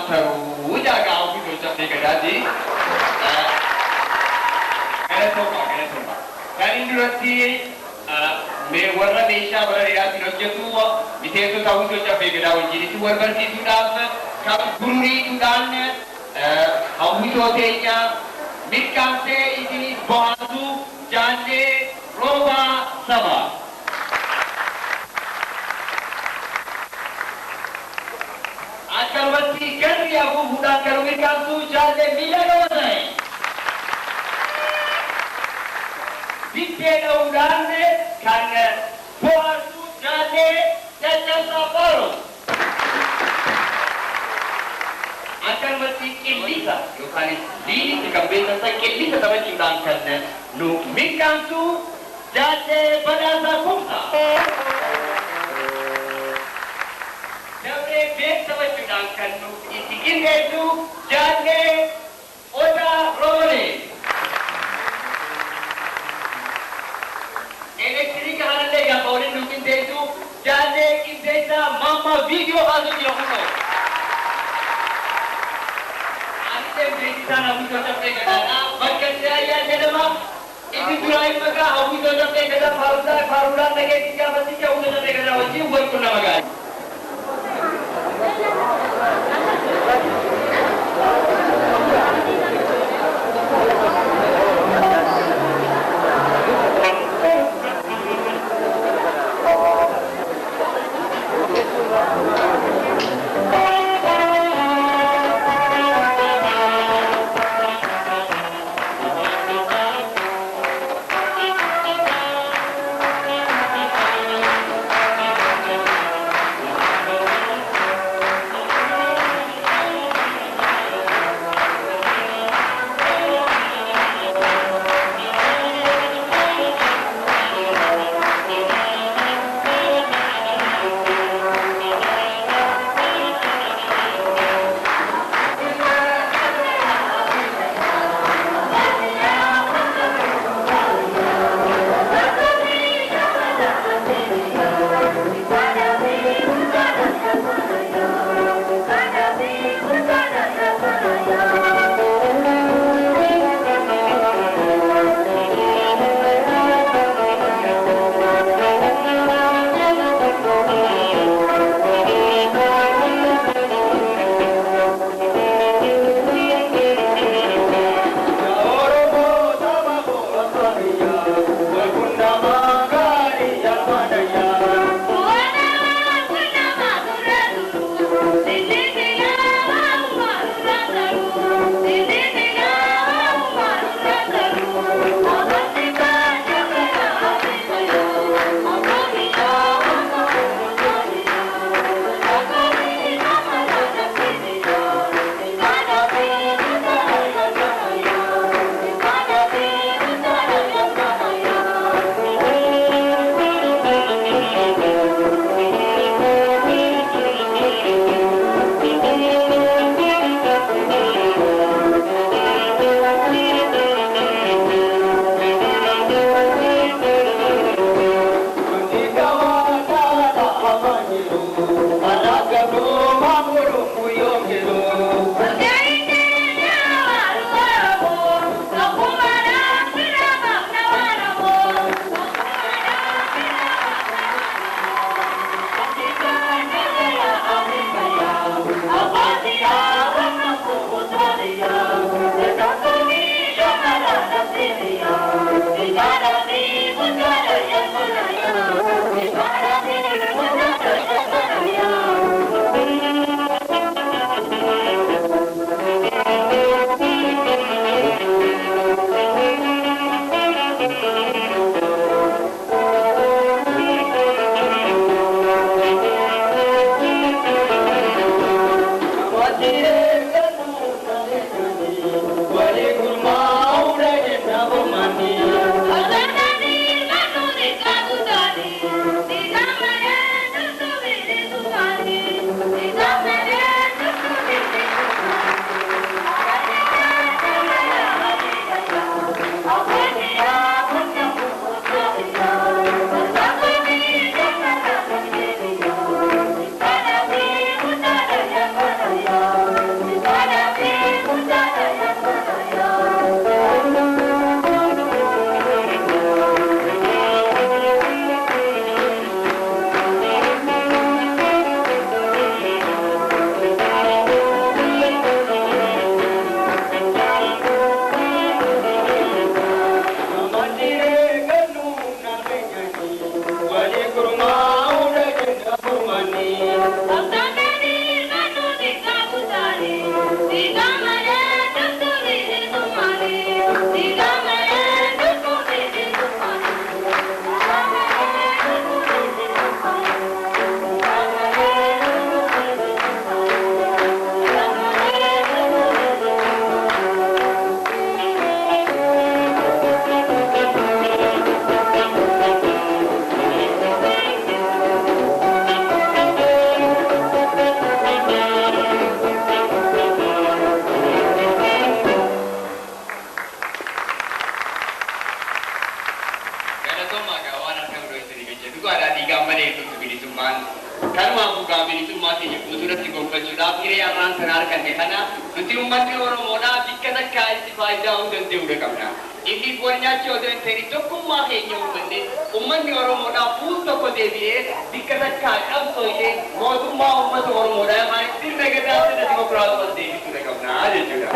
taru jaga aku tu sampai ke jadi. Kena coba. Kali ini nanti me warna Desha berada di Raja tua, itu tahu tu sampai ke daun jadi tu warna itu dah kamu guru itu dan aku tu tanya mikam se ini bahasu jande roba sama. Akan bertikan dia aku budak kerumit kantu jande bila kawan Dikena udane karena bahasu jande dan sabaru. Akan bertikin lisa, kali ini dikembalikan saya kelisa sama cintaan karena nu mikantu jande pada sakumsa. Bek sama cintaan nu isikin itu jande oda role. Elektrik halinde yapalım mümkün değil. Jande indesa mama video hazırlıyor bunu. Annem sana bu çocukta kadar bakın ya dedema itu durayım maka bu çocukta kadar farulan da geçti pasti ya bu çocukta kadar వచ్చి వర్కున్నా మగా galatoomaa waan argamu dho'isanii jecha dhugaadhaa dhiigaan malee tuttu bilisummaan kanumaan bugaa bilisummaa keenya guutuudhatti gonfachuudhaaf hiree arraan sana arganne kana nuti uummanni Oromoodhaa bikka takkaa itti faayidaa hunda danda'uudha qabna. Inni wal nyaachuu odoo hin ta'in tokkummaa keenya uummanni Oromoodhaa fuul tokko deebi'ee bikka takkaa qabsooyee mootummaa uummata Oromoodhaa yookaan sirna gadaa sirna dimokiraatawaa deebisuudha qabna jechuudha.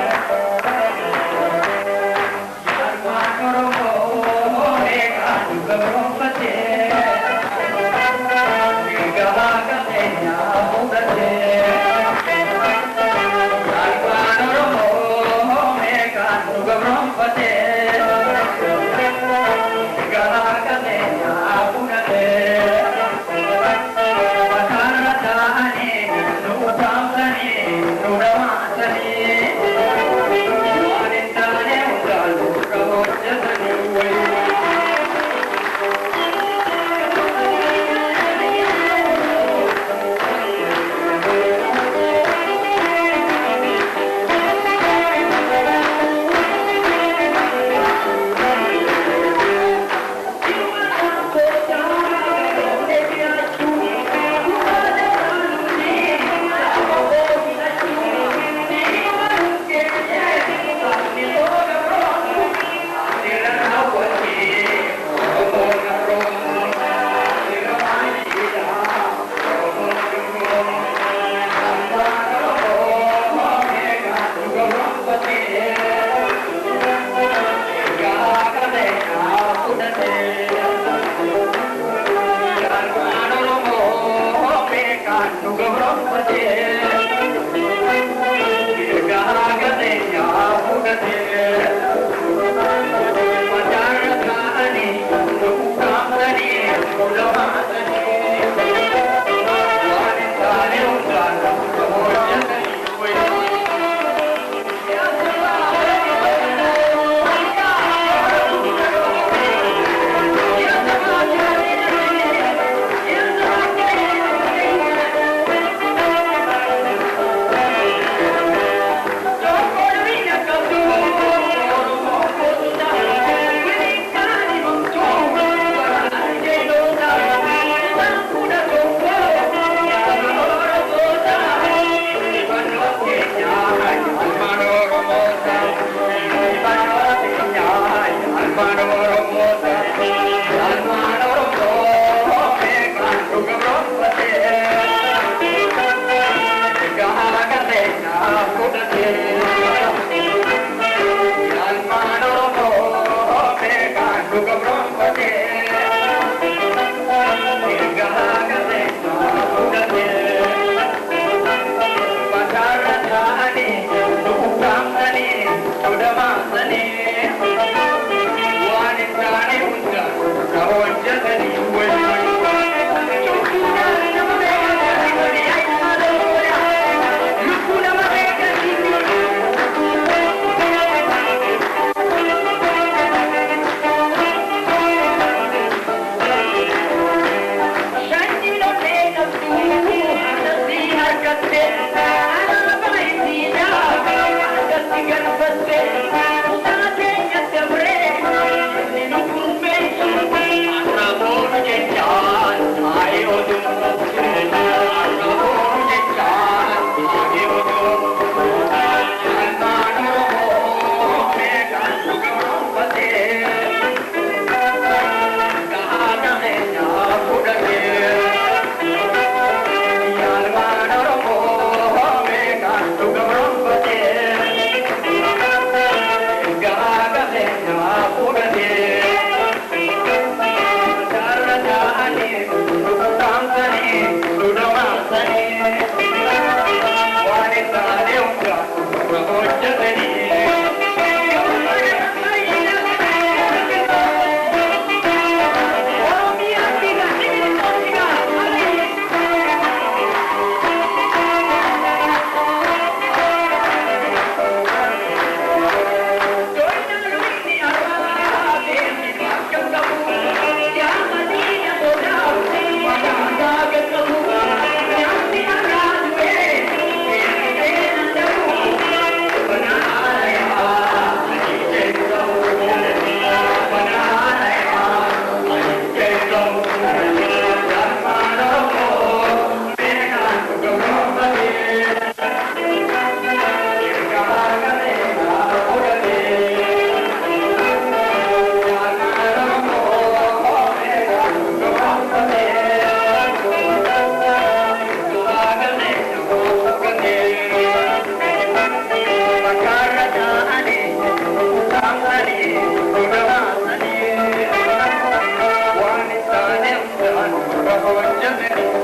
hojjete